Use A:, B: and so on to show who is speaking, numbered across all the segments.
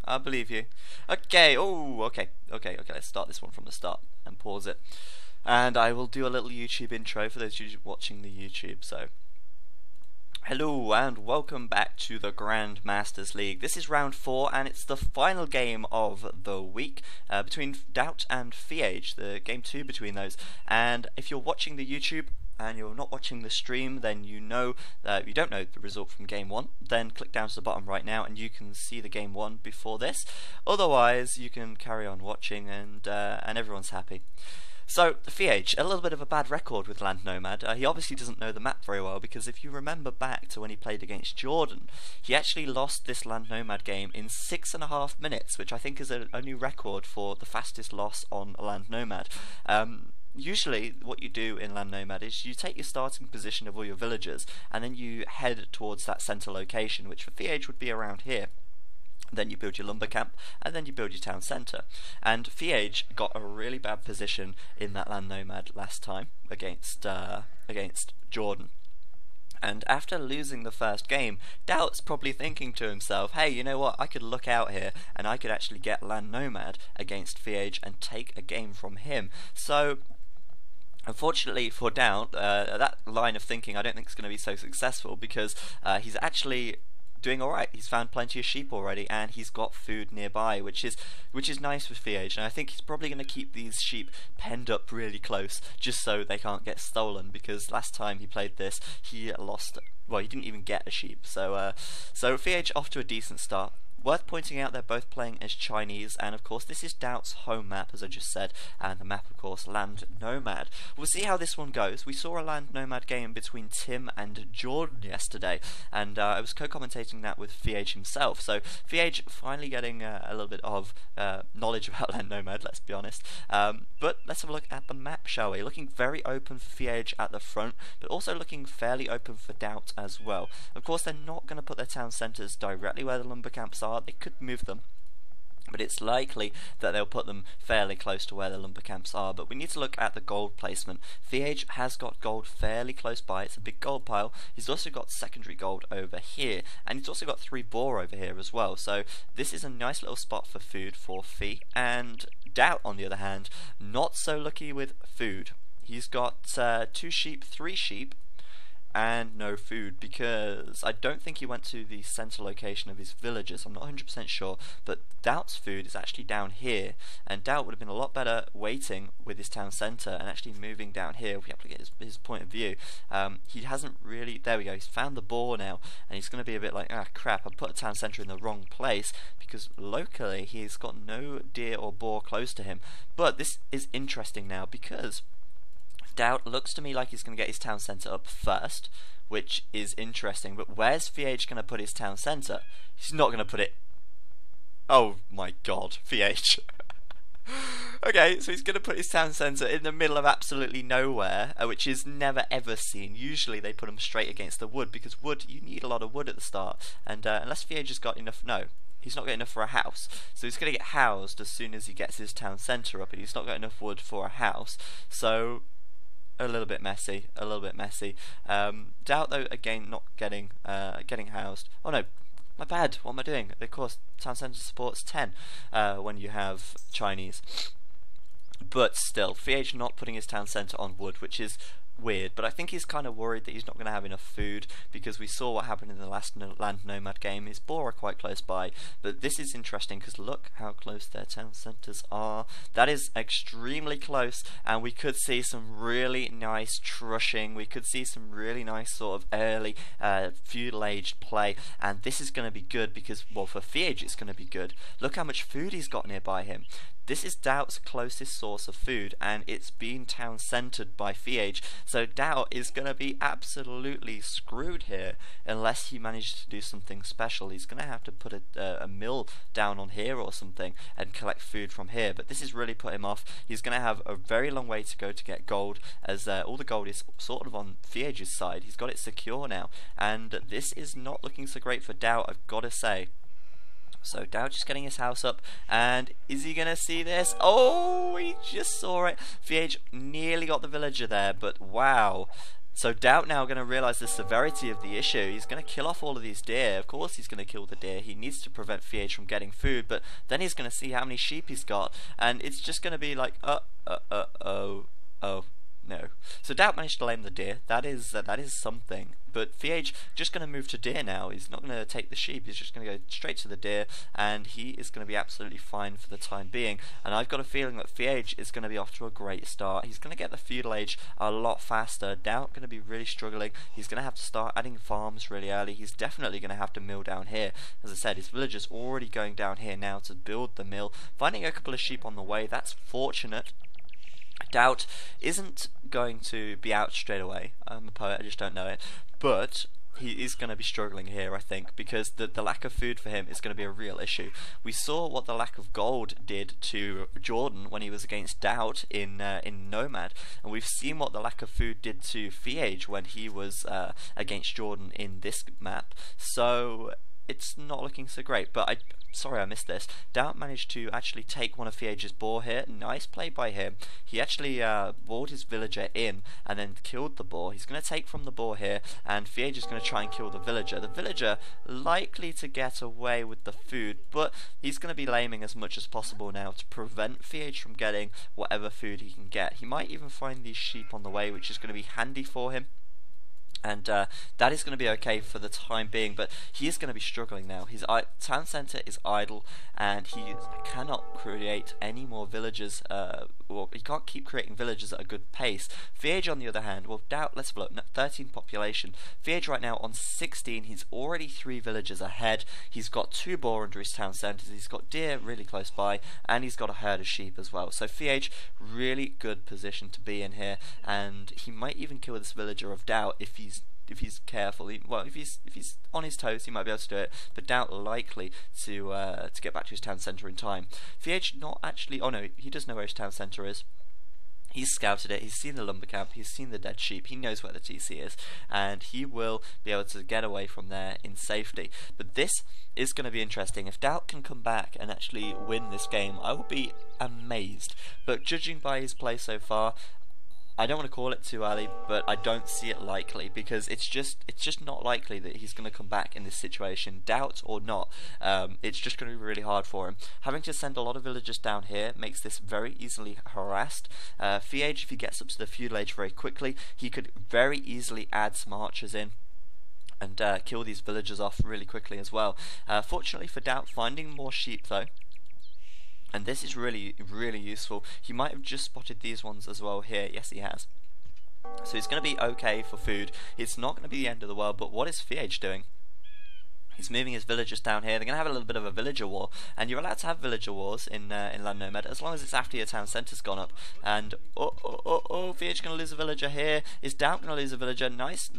A: I believe you. Okay, oh, okay, let's start this one from the start and pause it. And I will do a little YouTube intro for those watching the YouTube, so. Hello and welcome back to the Grand Masters League. This is round 4 and it's the final game of the week between DauT and FeAge, the game 2 between those. And if you're watching the YouTube and you're not watching the stream, then you know you don't know the result from game 1, then click down to the bottom right now and you can see the game 1 before this. Otherwise you can carry on watching and everyone's happy. So, FeAge, a little bit of a bad record with Land Nomad. He obviously doesn't know the map very well, because if you remember back to when he played against Jordan, he actually lost this Land Nomad game in 6.5 minutes, which I think is a new record for the fastest loss on Land Nomad. Usually what you do in Land Nomad is you take your starting position of all your villagers, and then you head towards that centre location, which for FeAge would be around here. Then you build your lumber camp, and then you build your town centre. And FeAge got a really bad position in that Land Nomad last time against Jordan. And after losing the first game, DauT's probably thinking to himself, hey, you know what, I could look out here and I could actually get Land Nomad against FeAge and take a game from him. So unfortunately for DauT, that line of thinking I don't think is going to be so successful, because he's actually doing alright. He's found plenty of sheep already, and he's got food nearby, which is nice for FeAge. And I think he's probably going to keep these sheep penned up really close, just so they can't get stolen. Because last time he played this, he lost. Well, he didn't even get a sheep. So FeAge off to a decent start. Worth pointing out, they're both playing as Chinese, and of course this is DauT's home map, as I just said, and the map of course Land Nomad. We'll see how this one goes. We saw a Land Nomad game between Tim and Jordan yesterday, and I was co-commentating that with FeAge himself, so FeAge finally getting a little bit of knowledge about Land Nomad, let's be honest. But let's have a look at the map, shall we? Looking very open for FeAge at the front, but also looking fairly open for DauT as well. Of course they're not going to put their town centres directly where the lumber camps are. They could move them, but it's likely that they'll put them fairly close to where the lumber camps are. But we need to look at the gold placement. FeAge has got gold fairly close by. It's a big gold pile. He's also got secondary gold over here, and he's also got 3 boar over here as well. So this is a nice little spot for food for Fe. And DauT, on the other hand, not so lucky with food. He's got 2 sheep, 3 sheep, and no food, because I don't think he went to the centre location of his villagers. I'm not 100% sure, but DauT's food is actually down here, and DauT would have been a lot better waiting with his town centre and actually moving down here. We have to get his point of view. He hasn't really, there we go, he's found the boar now, and he's going to be a bit like, ah crap, I put a town centre in the wrong place, because locally he's got no deer or boar close to him. But this is interesting now, because DauT looks to me like he's going to get his town centre up first, which is interesting. But where's FeAge going to put his town centre? He's not going to put it. Oh my god, FeAge. Okay, so he's going to put his town centre in the middle of absolutely nowhere, which is never ever seen. Usually they put them straight against the wood, because wood, you need a lot of wood at the start. And unless FeAge has got enough, no, he's not got enough for a house. So he's going to get housed as soon as he gets his town centre up, and he's not got enough wood for a house. So a little bit messy, DauT though, again, not getting housed. Oh no, my bad, what am I doing? Of course, town centre supports 10 when you have Chinese. But still, FeAge not putting his town centre on wood, which is weird, but I think he's kind of worried that he's not going to have enough food, because we saw what happened in the last Land Nomad game. His boar are quite close by, but this is interesting because look how close their town centres are. That is extremely close, and we could see some really nice trushing. We could see some really nice sort of early feudal aged play, and this is going to be good because, well, for FeAge it's going to be good. Look how much food he's got nearby him. This is DauT's closest source of food, and it's being town centered by FeAge, so DauT is going to be absolutely screwed here unless he manages to do something special. He's going to have to put a mill down on here or something and collect food from here, but this has really put him off. He's going to have a very long way to go to get gold, as all the gold is sort of on FeAge's side. He's got it secure now, and this is not looking so great for DauT, I've got to say. So DauT just getting his house up, and is he going to see this? Oh, he just saw it. FeAge nearly got the villager there, but wow. So DauT now going to realise the severity of the issue. He's going to kill off all of these deer. Of course he's going to kill the deer. He needs to prevent FeAge from getting food, but then he's going to see how many sheep he's got, and it's just going to be like, oh, no. So DauT managed to lame the deer. That is something. But FeAge just going to move to deer now. He's not going to take the sheep. He's just going to go straight to the deer, and he is going to be absolutely fine for the time being. And I've got a feeling that FeAge is going to be off to a great start. He's going to get the feudal age a lot faster. DauT going to be really struggling. He's going to have to start adding farms really early. He's definitely going to have to mill down here. As I said, his villagers already going down here now to build the mill. Finding a couple of sheep on the way, that's fortunate. DauT isn't going to be out straight away. I'm a poet, I just don't know it. But he is going to be struggling here, I think, because the lack of food for him is going to be a real issue. We saw what the lack of gold did to Jordan when he was against DauT in Nomad, and we've seen what the lack of food did to FeAge when he was against Jordan in this map. So it's not looking so great, but sorry I missed this. DauT managed to actually take one of FeAge's boar here. Nice play by him. He actually bored his villager in and then killed the boar. He's going to take from the boar here, and FeAge is going to try and kill the villager. The villager likely to get away with the food, but he's going to be laming as much as possible now to prevent FeAge from getting whatever food he can get. He might even find these sheep on the way, which is going to be handy for him. And that is going to be okay for the time being, but he is going to be struggling now. His town centre is idle, and he cannot create any more villagers, or he can't keep creating villagers at a good pace. FeAge, on the other hand, well, DauT, let's have a look, 13 population. FeAge right now on 16, he's already 3 villagers ahead. He's got 2 boar under his town centres, he's got deer really close by, and he's got a herd of sheep as well. So FeAge, really good position to be in here, and he might even kill this villager of DauT if he's careful. If he's on his toes, he might be able to do it, but DauT likely to get back to his town centre in time. FeAge not actually. Oh no, he does know where his town centre is. He's scouted it, he's seen the lumber camp, he's seen the dead sheep, he knows where the TC is, and he will be able to get away from there in safety. But this is going to be interesting. If DauT can come back and actually win this game, I will be amazed. But judging by his play so far, I don't want to call it too early, but I don't see it likely, because it's just not likely that he's going to come back in this situation, DauT or not. It's just going to be really hard for him. Having to send a lot of villagers down here makes this very easily harassed. FeAge, if he gets up to the feudal age very quickly, he could very easily add some archers in and kill these villagers off really quickly as well. Fortunately for DauT, finding more sheep though, and this is really, really useful. He might have just spotted these ones as well here. Yes, he has. So it's going to be okay for food. It's not going to be the end of the world, but what is FeAge doing? He's moving his villagers down here. They're going to have a little bit of a villager war, and you're allowed to have villager wars in Land Nomad as long as it's after your town centre's gone up. And FeAge going to lose a villager here. Is DauT going to lose a villager? Nice.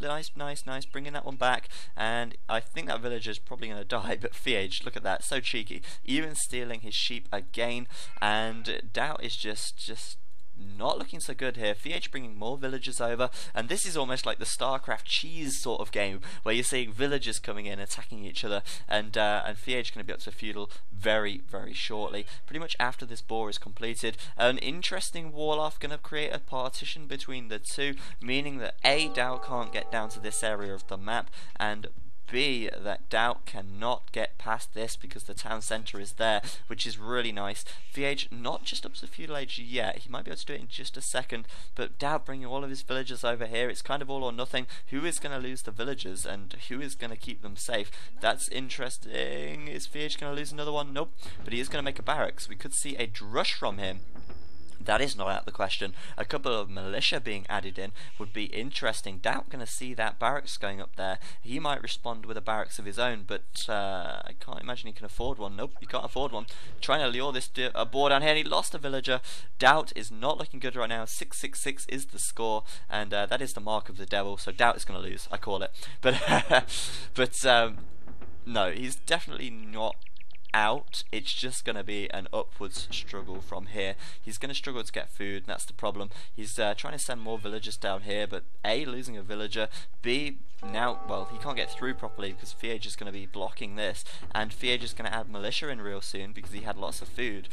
A: Bringing that one back, and I think that villager is probably going to die. But FeAge, look at that, so cheeky, even stealing his sheep again. And DauT is just not looking so good here. FeAge bringing more villagers over, and this is almost like the StarCraft cheese sort of game where you're seeing villagers coming in attacking each other, and FeAge going to be up to feudal very, very shortly, pretty much after this boar is completed. An interesting wall off going to create a partition between the two, meaning that A, DauT can't get down to this area of the map, and B, that DauT cannot get past this because the town centre is there, which is really nice. FeAge not just up to the feudal age yet, he might be able to do it in just a second, but DauT bringing all of his villagers over here, it's kind of all or nothing. Who is going to lose the villagers and who is going to keep them safe? That's interesting. Is FeAge going to lose another one? Nope, but he is going to make a barracks. We could see a drush from him. That is not out of the question. A couple of militia being added in would be interesting. DauT going to see that barracks going up there. He might respond with a barracks of his own, but I can't imagine he can afford one. Nope, he can't afford one. Trying to lure this boar down here, and he lost a villager. DauT is not looking good right now. 666 is the score, and that is the mark of the devil, so DauT is going to lose, I call it. But no, he's definitely not out. It's just going to be an upwards struggle from here. He's going to struggle to get food, and that's the problem. He's trying to send more villagers down here, but A, losing a villager, B, now, well, he can't get through properly because FeAge is going to be blocking this, and FeAge is going to add militia in real soon because he had lots of food.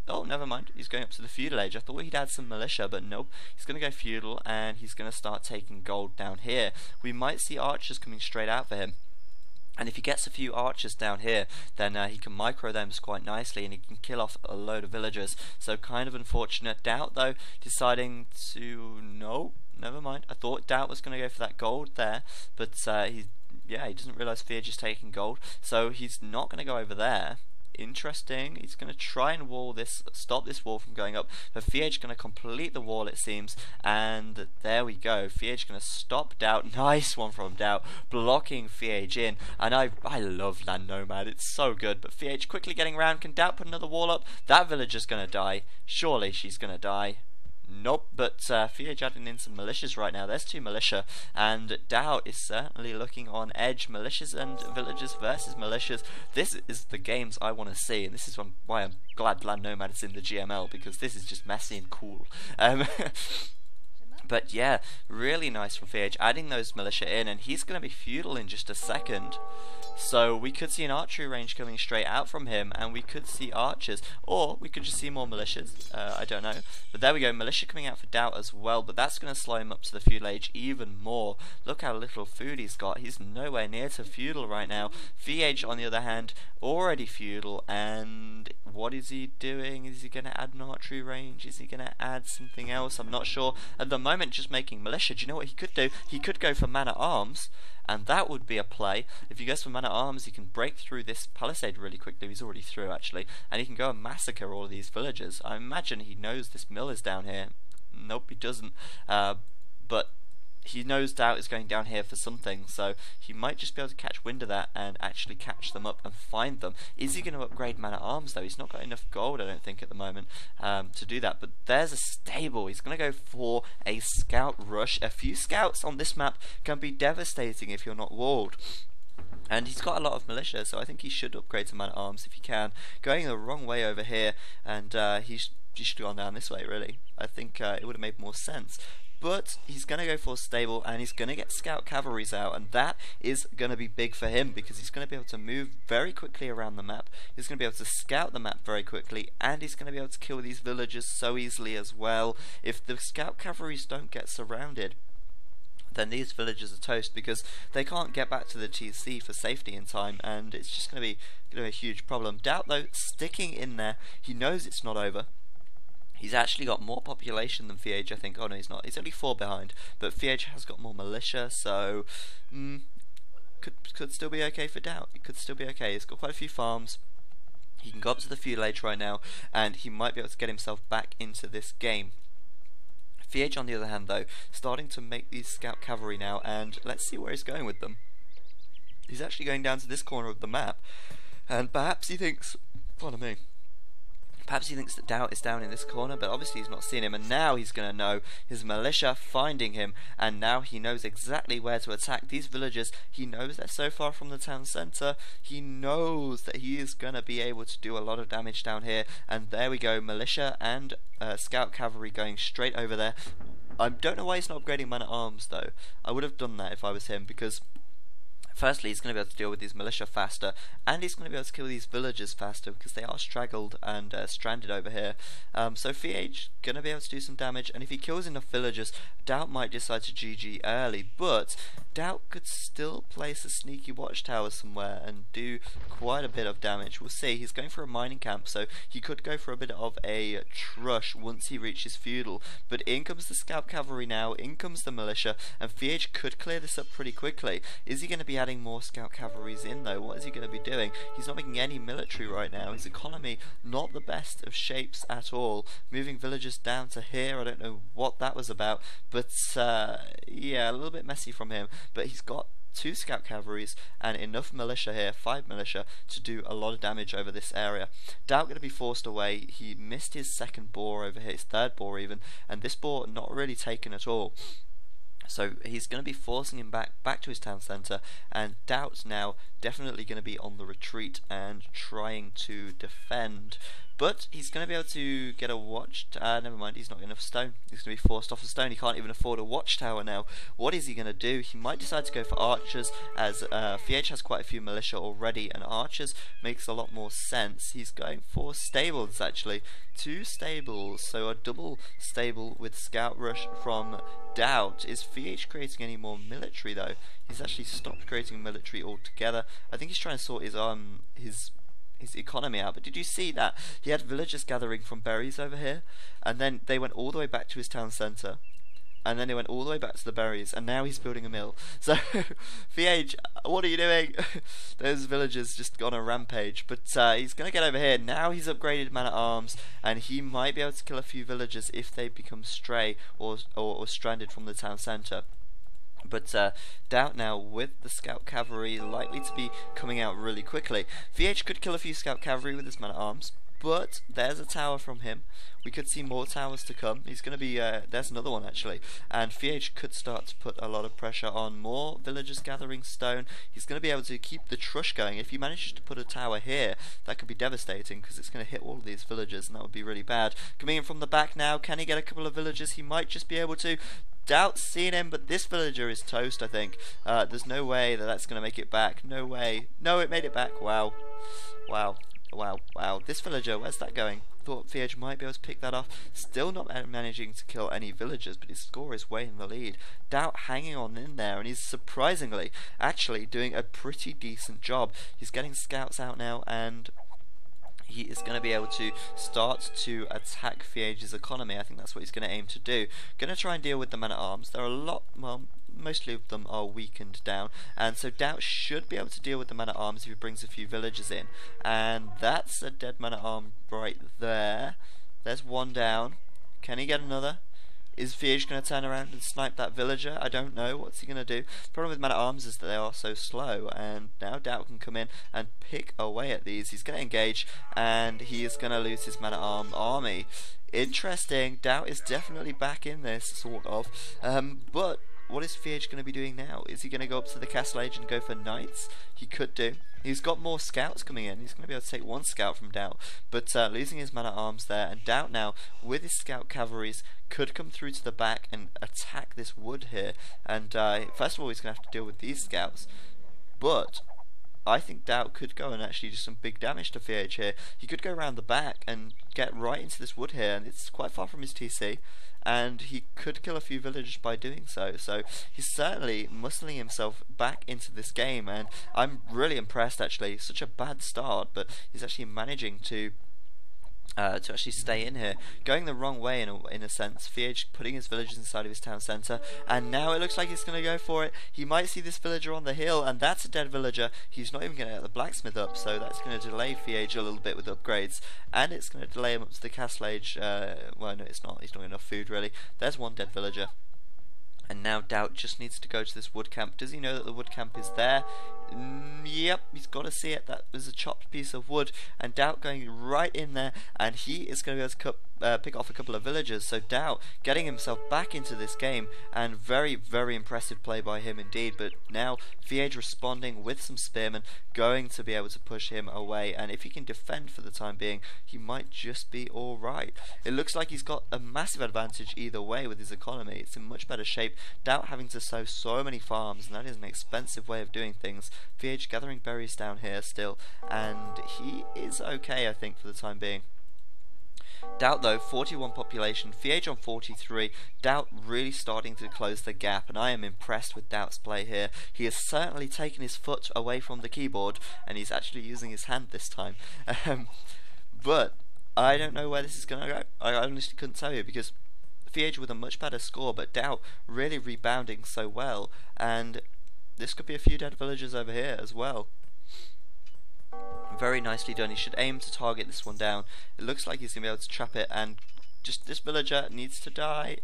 A: Oh, never mind. He's going up to the feudal age. I thought he'd add some militia, but nope. He's going to go feudal, and he's going to start taking gold down here. We might see archers coming straight out for him. And if he gets a few archers down here, then he can micro them quite nicely, and he can kill off a load of villagers. So kind of unfortunate. DauT, though, deciding to... No, never mind. I thought DauT was going to go for that gold there, but he doesn't realise FeAge is taking gold. So he's not going to go over there. Interesting. He's going to try and stop this wall from going up. But FeAge going to complete the wall, it seems. And there we go. FeAge going to stop DauT. Nice one from DauT, blocking FeAge in. And I love Land Nomad. It's so good. But FeAge quickly getting around. Can DauT put another wall up? That villager's going to die. Surely she's going to die. Nope, but FeAge adding in some militias right now. There's 2 militia, and DauT is certainly looking on edge. Militias and villagers versus militias. This is the games I want to see, and this is why I'm glad Land Nomad is in the GML, because this is just messy and cool. But yeah, really nice from FeAge, adding those militia in, and he's going to be feudal in just a second. So we could see an archery range coming straight out from him, and we could see archers, or we could just see more militias, I don't know. But there we go, militia coming out for DauT as well, but that's going to slow him up to the feudal age even more. Look how little food he's got. He's nowhere near to feudal right now. FeAge, on the other hand, already feudal, and what is he doing? Is he going to add an archery range? Is he going to add something else? I'm not sure. At the moment, just making militia. Do you know what he could do? He could go for man-at-arms, and that would be a play. If he goes for man-at-arms, he can break through this palisade really quickly. He's already through, actually, and he can go and massacre all of these villagers. I imagine he knows this mill is down here. Nope, he doesn't. But he knows DauT is going down here for something, so he might just be able to catch wind of that and actually catch them up and find them. Is he going to upgrade man-at-arms, though? He's not got enough gold, I don't think, at the moment to do that. But there's a stable. He's going to go for a scout rush. A few scouts on this map can be devastating if you're not walled. And he's got a lot of militia, so I think he should upgrade to man-at-arms if he can. Going the wrong way over here, and he should have gone down this way, really. I think it would have made more sense. But he's going to go for a stable, and he's going to get scout cavalries out, and that is going to be big for him, because he's going to be able to move very quickly around the map. He's going to be able to scout the map very quickly, and he's going to be able to kill these villagers so easily as well. If the scout cavalries don't get surrounded, then these villagers are toast, because they can't get back to the TC for safety in time, and it's just going to be a huge problem. DauT, though, sticking in there. He knows it's not over. He's actually got more population than FeAge, I think. Oh no, he's not. He's only 4 behind, but FeAge has got more militia, so could still be okay for DauT. It could still be okay. He's got quite a few farms. He can go up to the feudal age right now, and he might be able to get himself back into this game. FeAge, on the other hand, though, starting to make these scout cavalry now, and let's see where he's going with them. He's actually going down to this corner of the map, and perhaps he thinks, pardon me, perhaps he thinks that DauT is down in this corner, but obviously he's not seen him, and now he's going to know his militia finding him, and now he knows exactly where to attack. These villagers, he knows they're so far from the town centre, he knows that he is going to be able to do a lot of damage down here, and there we go, militia and scout cavalry going straight over there. I don't know why he's not upgrading man-at-arms, though. I would have done that if I was him, because firstly, he's going to be able to deal with these militia faster, and he's going to be able to kill these villagers faster, because they are straggled and stranded over here. So FeAge going to be able to do some damage, and if he kills enough villagers, DauT might decide to GG early, but DauT could still place a sneaky watchtower somewhere and do quite a bit of damage. We'll see. He's going for a mining camp, so he could go for a bit of a trush once he reaches feudal. But in comes the scout cavalry now, in comes the militia, and FeAge could clear this up pretty quickly. Is he going to be adding more scout cavalries in, though? What is he going to be doing? He's not making any military right now. His economy not the best of shapes at all. Moving villagers down to here, I don't know what that was about, but yeah, a little bit messy from him. But he's got 2 scout cavalries and enough militia here, 5 militia, to do a lot of damage over this area. DauT going to be forced away. He missed his 2nd boar over here, his 3rd boar even, and this boar not really taken at all. So he's going to be forcing him back to his town centre, and DauT's now definitely going to be on the retreat and trying to defend. But he's going to be able to get a watch. Never mind, he's not got enough stone. He's going to be forced off a stone. He can't even afford a watchtower now. What is he going to do? He might decide to go for archers, as FeAge has quite a few militia already, and archers makes a lot more sense. He's going for stables, actually. 2 stables, so a double stable with scout rush from DauT. Is FeAge creating any more military though? He's actually stopped creating military altogether. I think he's trying to sort his economy out. But did you see that? He had villagers gathering from berries over here, and then they went all the way back to his town centre, and then they went all the way back to the berries, and now he's building a mill. So, FeAge, what are you doing? Those villagers just gone a rampage. But he's going to get over here. Now he's upgraded man-at-arms, and he might be able to kill a few villagers if they become stray or stranded from the town centre. But DauT now with the scout cavalry likely to be coming out really quickly. FeAge could kill a few scout cavalry with his man-at-arms, but there's a tower from him. We could see more towers to come. He's going to be there's another one actually, and FeAge could start to put a lot of pressure on more villagers gathering stone. He's going to be able to keep the trush going. If you manage to put a tower here, that could be devastating because it's going to hit all of these villagers, and that would be really bad. Coming in from the back now, can he get a couple of villagers? He might just be able to. DauT's seen him, but this villager is toast, I think. There's no way that that's going to make it back. No way. No, it made it back. Wow. Wow. Wow. Wow. This villager, where's that going? Thought FeAge might be able to pick that off. Still not managing to kill any villagers, but his score is way in the lead. DauT hanging on in there, and he's surprisingly actually doing a pretty decent job. He's getting scouts out now, and he is going to be able to start to attack FeAge's economy. I think that's what he's going to aim to do. Going to try and deal with the man-at-arms. There are a lot, well, mostly of them are weakened down, and so DauT should be able to deal with the man-at-arms if he brings a few villagers in. And that's a dead man-at-arm right there. There's one down. Can he get another? Is FeAge going to turn around and snipe that villager? I don't know. What's he going to do? The problem with man-at-arms is that they are so slow, and now DauT can come in and pick away at these. He's going to engage, and he is going to lose his man-at-arm army. Interesting. DauT is definitely back in this, sort of. But what is FeAge going to be doing now? Is he going to go up to the castle age and go for knights? He could do. He's got more scouts coming in. He's going to be able to take one scout from DauT, but losing his man-at-arms there, and DauT now with his scout cavalries could come through to the back and attack this wood here. And first of all, he's going to have to deal with these scouts, but I think DauT could go and actually do some big damage to FeAge here. He could go around the back and get right into this wood here, and it's quite far from his TC, and he could kill a few villagers by doing so. So he's certainly muscling himself back into this game, and I'm really impressed actually. Such a bad start, but he's actually managing to actually stay in here. Going the wrong way in a sense. FeAge putting his villagers inside of his town centre, and now it looks like he's going to go for it. He might see this villager on the hill, and that's a dead villager. He's not even going to get the blacksmith up, so that's going to delay FeAge a little bit with upgrades, and it's going to delay him up to the castle age. Well, no, it's not. He's not got enough food really. There's one dead villager. And now DauT just needs to go to this wood camp. Does he know that the wood camp is there? Yep, he's got to see it. That was a chopped piece of wood, and DauT going right in there, and he is going to be able to pick off a couple of villagers. So DauT getting himself back into this game, and very, very impressive play by him indeed. But now FeAge responding with some spearmen, going to be able to push him away, and if he can defend for the time being, he might just be alright. It looks like he's got a massive advantage either way with his economy. It's in much better shape. DauT having to sow so many farms, and that is an expensive way of doing things. FeAge gathering berries down here still, and he is okay I think for the time being. DauT though, 41 population, FeAge on 43, DauT really starting to close the gap, and I am impressed with DauT's play here. He has certainly taken his foot away from the keyboard, and he's actually using his hand this time. But I don't know where this is going to go. I honestly couldn't tell you, because FeAge with a much better score, but DauT really rebounding so well, and this could be a few dead villagers over here as well. Very nicely done. He should aim to target this one down. It looks like he's going to be able to trap it, and just this villager needs to die.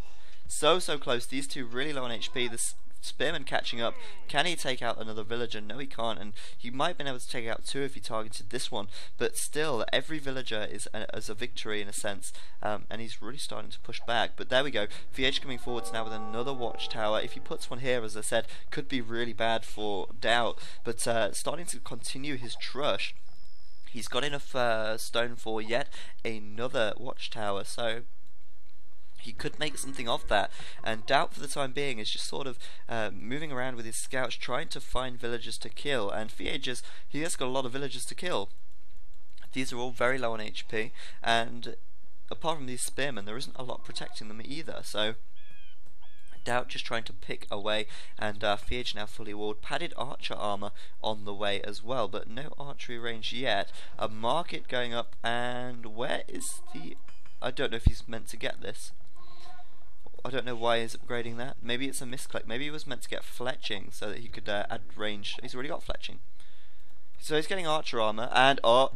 A: So close. These two really low on HP. This Spearman catching up. Can he take out another villager? No, he can't, and he might have been able to take out 2 if he targeted this one, but still, every villager is a victory in a sense, and he's really starting to push back. But there we go, FeAge coming forwards now with another watchtower. If he puts one here, as I said, could be really bad for DauT, but starting to continue his trush. He's got enough stone for yet another watchtower, so he could make something of that. And DauT for the time being is just sort of moving around with his scouts, trying to find villagers to kill. And FeAge, he has got a lot of villagers to kill. These are all very low on HP, and apart from these spearmen, there isn't a lot protecting them either. So DauT just trying to pick away, and FeAge now fully walled. Padded archer armor on the way as well, but no archery range yet. A market going up, and where is the... I don't know if he's meant to get this. I don't know why he's upgrading that. Maybe it's a misclick. Maybe he was meant to get fletching so that he could add range. He's already got fletching. So he's getting archer armor, and I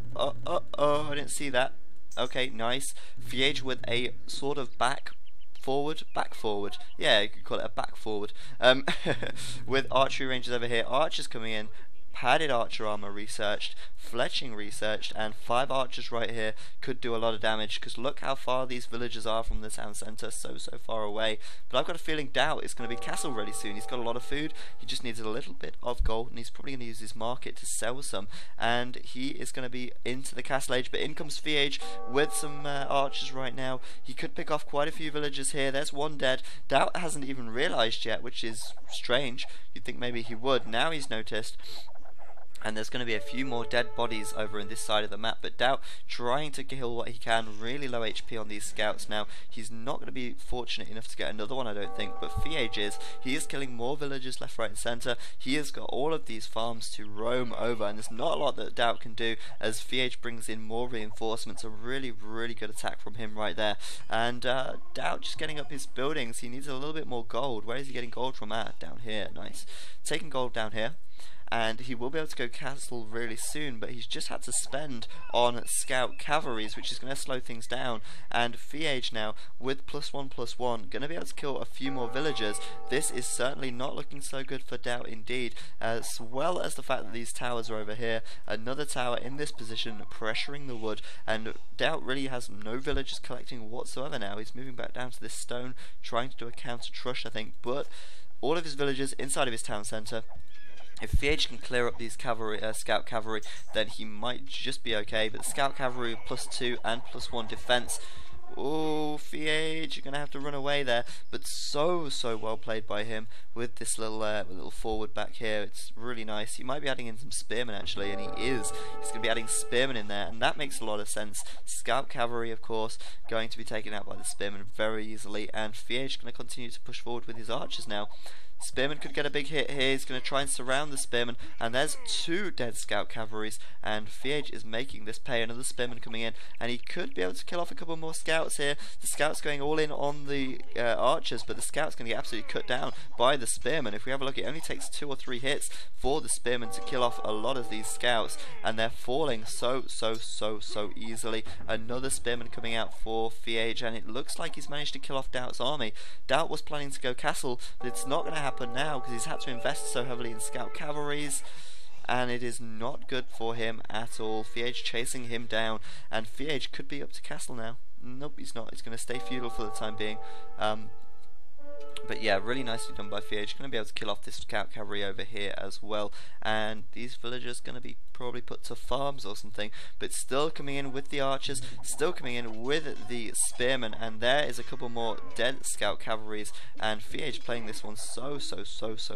A: didn't see that. Okay, nice. FeAge with a sort of back forward. Yeah, you could call it a back forward. With archery ranges over here. Archers coming in. Padded archer armor researched, fletching researched, and 5 archers right here could do a lot of damage, because look how far these villagers are from the town centre, so far away. But I've got a feeling DauT is going to be castle ready soon. He's got a lot of food, he just needs a little bit of gold, and he's probably going to use his market to sell some, and he is going to be into the castle age. But in comes FeAge with some archers right now. He could pick off quite a few villagers here. There's one dead. DauT hasn't even realised yet, which is strange. You'd think maybe he would. Now he's noticed. And there's going to be a few more dead bodies over in this side of the map, but DauT trying to kill what he can. Really low HP on these scouts now. He's not going to be fortunate enough to get another one, I don't think, but FeAge is. He is killing more villagers left, right and centre. He has got all of these farms to roam over, and there's not a lot that DauT can do as FeAge brings in more reinforcements. A really good attack from him right there. And DauT just getting up his buildings. He needs a little bit more gold. Where is he getting gold from? Down here. Nice. Taking gold down here. And he will be able to go castle really soon, but he's just had to spend on scout cavalries, which is going to slow things down. And FeAge now with +1/+1 going to be able to kill a few more villagers. This is certainly not looking so good for DauT indeed, as well as the fact that these towers are over here. Another tower in this position pressuring the wood, and DauT really has no villagers collecting whatsoever now. He's moving back down to this stone, trying to do a counter trush, I think, but all of his villagers inside of his town centre. If FeAge can clear up these cavalry, scout cavalry, then he might just be okay. But scout cavalry +2 and +1 defense. Oh, FeAge, you're going to have to run away there. But so well played by him with this little forward back here. It's really nice. He might be adding in some spearmen actually, and he is. He's going to be adding spearmen in there, and that makes a lot of sense. Scout cavalry, of course, going to be taken out by the spearmen very easily, and FeAge going to continue to push forward with his archers now. Spearman could get a big hit here. He's going to try and surround the spearman, and there's 2 dead scout cavalries, and FeAge is making this pay. Another spearman coming in, and he could be able to kill off a couple more scouts here. The scouts going all in on the archers, but the scouts going to get absolutely cut down by the spearman. If we have a look, it only takes 2 or 3 hits for the spearman to kill off a lot of these scouts, and they're falling so easily. Another spearman coming out for FeAge, and it looks like he's managed to kill off DauT's army. DauT was planning to go castle, but it's not going to happen now because he's had to invest so heavily in scout cavalries, and it is not good for him at all. FeAge chasing him down, and FeAge could be up to castle now. Nope, he's not. He's going to stay feudal for the time being. But yeah, really nicely done by FeAge. Going to be able to kill off this scout cavalry over here as well, and these villagers going to be probably put to farms or something, but still coming in with the archers, still coming in with the spearmen, and there is a couple more dead scout cavalries, and FeAge playing this one so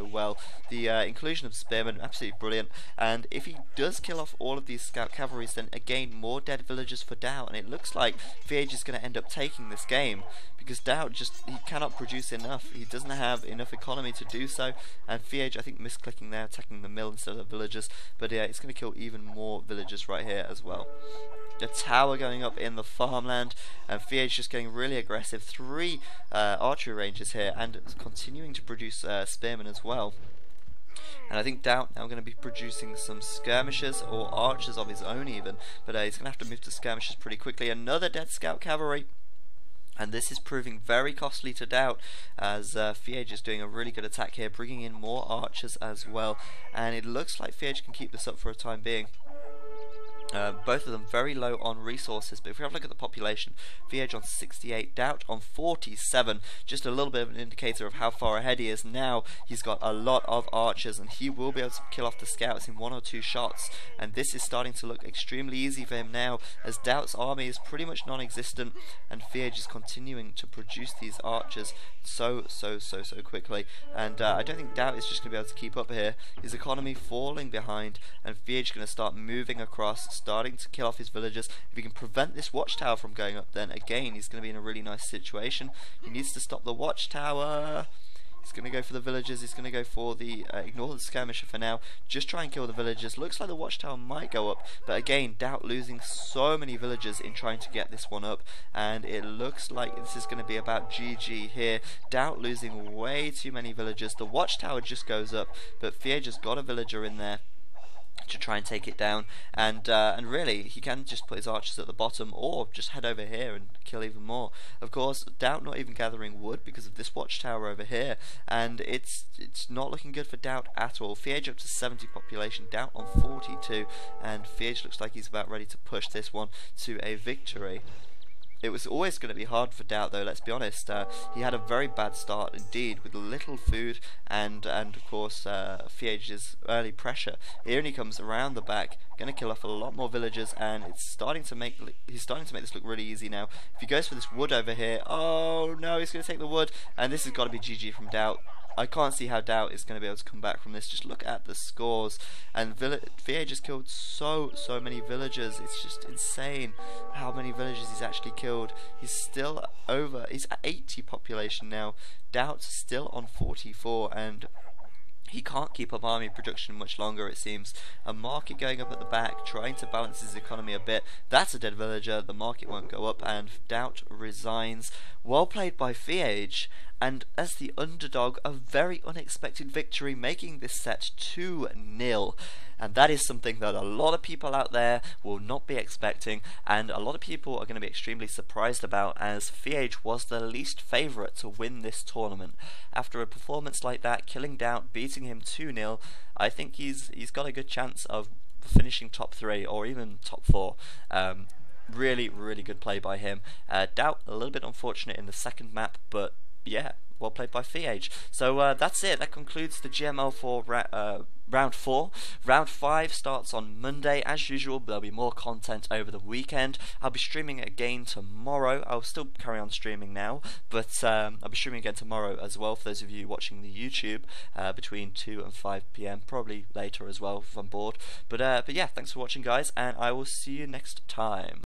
A: well. The inclusion of spearmen, absolutely brilliant, and if he does kill off all of these scout cavalries, then again more dead villagers for DauT, and it looks like FeAge is going to end up taking this game, because DauT he cannot produce enough. He doesn't have enough economy to do so, and FeAge, I think, misclicking there, attacking the mill instead of the villagers, but yeah, it's going to kill even more villagers right here as well. The tower going up in the farmland, and FeAge just getting really aggressive. 3 archery ranges here, and continuing to produce spearmen as well. And I think DauT now going to be producing some skirmishers or archers of his own even, but he's going to have to move to skirmishers pretty quickly. Another dead scout cavalry. And this is proving very costly to DauT, as FeAge is doing a really good attack here, bringing in more archers as well. And it looks like FeAge can keep this up for a time being. Both of them very low on resources, but if we have a look at the population, FeAge on 68, DauT on 47, just a little bit of an indicator of how far ahead he is. Now he's got a lot of archers, and he will be able to kill off the scouts in 1 or 2 shots, and this is starting to look extremely easy for him now, as DauT's army is pretty much non-existent, and FeAge is continuing to produce these archers so quickly, and I don't think DauT is just going to be able to keep up here. His economy falling behind, and FeAge is going to start moving across, starting to kill off his villagers. If he can prevent this watchtower from going up, then again he's going to be in a really nice situation. He needs to stop the watchtower. He's going to go for the villagers. He's going to go for the ignore the skirmisher for now. Just try and kill the villagers. Looks like the watchtower might go up, but again DauT losing so many villagers in trying to get this one up, and it looks like this is going to be about GG here. DauT losing way too many villagers. The watchtower just goes up, but FeAge has got a villager in there to try and take it down, and really he can just put his archers at the bottom, or just head over here and kill even more. Of course, DauT not even gathering wood because of this watchtower over here, and it's not looking good for DauT at all. FeAge up to 70 population, DauT on 42, and FeAge looks like he's about ready to push this one to a victory. It was always going to be hard for DauT though, let's be honest. He had a very bad start indeed, with little food and of course FeAge's early pressure. Here he comes around the back, going to kill off a lot more villagers, and he's starting to make this look really easy now. If he goes for this wood over here, oh no, he's going to take the wood, and this has got to be GG from DauT. I can't see how DauT is going to be able to come back from this. Just look at the scores, and FeAge has killed so many villagers. It's just insane how many villagers he's actually killed. He's still he's at 80 population now. DauT's still on 44, and he can't keep up army production much longer, it seems. A market going up at the back, trying to balance his economy a bit. That's a dead villager, the market won't go up, and DauT resigns. Well played by FeAge, and as the underdog, a very unexpected victory, making this set 2-0. And that is something that a lot of people out there will not be expecting, and a lot of people are going to be extremely surprised about, as FeAge was the least favourite to win this tournament. After a performance like that, killing DauT, beating him 2-0, I think he's got a good chance of finishing top 3 or even top 4. Really good play by him. DauT a little bit unfortunate in the second map, but yeah, well played by FeAge. So that's it. That concludes the GML for round 4. Round 5 starts on Monday. As usual, there'll be more content over the weekend. I'll be streaming again tomorrow. I'll still carry on streaming now, but I'll be streaming again tomorrow as well, for those of you watching the YouTube, between 2 and 5 PM, probably later as well if I'm bored. But yeah, thanks for watching guys, and I will see you next time.